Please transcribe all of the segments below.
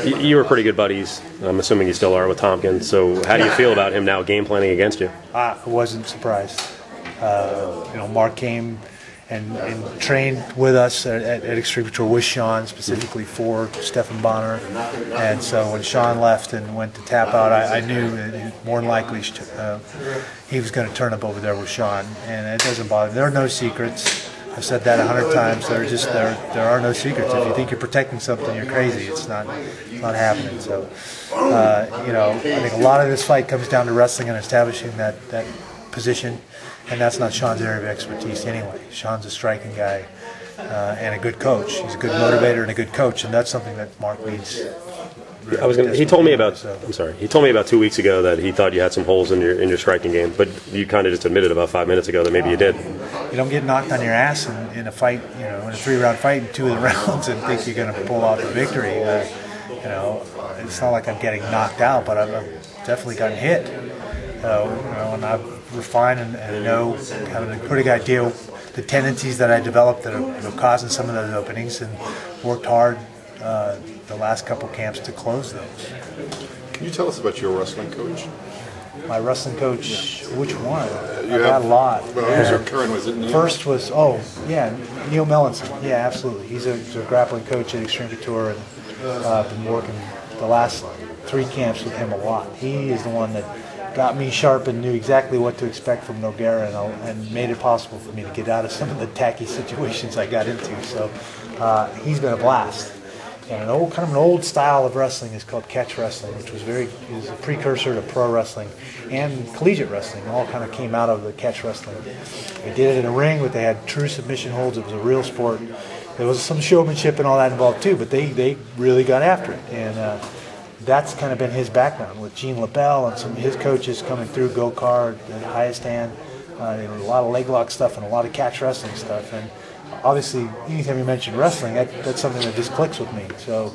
You were pretty good buddies. I'm assuming you still are with Tompkins. So how do you feel about him now game planning against you? I wasn't surprised. Mark came and trained with us at Extreme Couture with Sean, specifically for Stephan Bonner. And so when Sean left and went to tap out, I knew that more than likely he was going to turn up over there with Sean. And it doesn't bother me. There are no secrets. I've said that 100 times. There are no secrets. If you think you're protecting something, you're crazy. It's not happening. So, I think a lot of this fight comes down to wrestling and establishing that position, and that's not Sean's area of expertise anyway. Sean's a striking guy and a good coach. He's a good motivator and a good coach, and that's something that Mark needs. He told me about 2 weeks ago that he thought you had some holes in your striking game, but you kind of just admitted about 5 minutes ago that maybe you did. You don't get knocked on your ass in a fight, in a 3-round fight in 2 of the rounds and think you're going to pull out the victory. It's not like I'm getting knocked out, but I've definitely gotten hit. And I've refined and know, having a pretty good idea the tendencies that I developed that are causing some of those openings, and worked hard the last couple camps to close those. Can you tell us about your wrestling coach? My wrestling coach, which one? I've had a lot. Well, who's your current? Was it Neil? First was, Neil Mellinson. Yeah, absolutely. He's a grappling coach at Extreme Couture, and been working the last 3 camps with him a lot. He is the one that got me sharp and knew exactly what to expect from Nogueira, and made it possible for me to get out of some of the tacky situations I got into. So he's been a blast. And an old style of wrestling is called catch wrestling, which was is a precursor to pro wrestling and collegiate wrestling. All kind of came out of the catch wrestling. They did it in a ring, but they had true submission holds. It was a real sport. There was some showmanship and all that involved too, but they really got after it. And that's kind of been his background with Gene LaBelle and some of his coaches coming through, Go-Kart, the highest hand, a lot of leg lock stuff and a lot of catch wrestling stuff. And obviously, anytime you mention wrestling, that's something that just clicks with me. So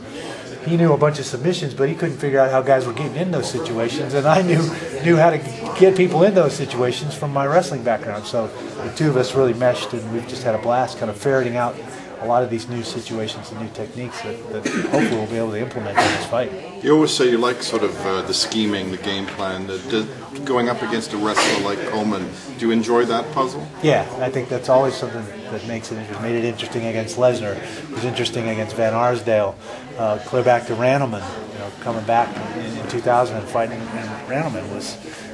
he knew a bunch of submissions, but he couldn't figure out how guys were getting in those situations, and I knew how to get people in those situations from my wrestling background. So the two of us really meshed, and we've just had a blast kind of ferreting out a lot of these new situations and new techniques that hopefully we'll be able to implement in this fight. You always say you like sort of the scheming, the game plan. Going up against a wrestler like Coleman, do you enjoy that puzzle? Yeah, I think that's always something that makes it interesting. Made it interesting against Lesnar. It was interesting against Van Arsdale. Clear back to Randleman, coming back in 2000 and fighting Randleman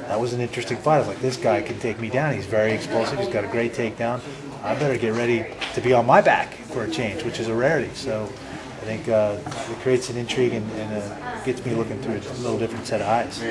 that was an interesting fight. I was like, this guy can take me down. He's very explosive. He's got a great takedown. I better get ready to be on my back for a change, which is a rarity. So I think it creates an intrigue and gets me looking through a little different set of eyes.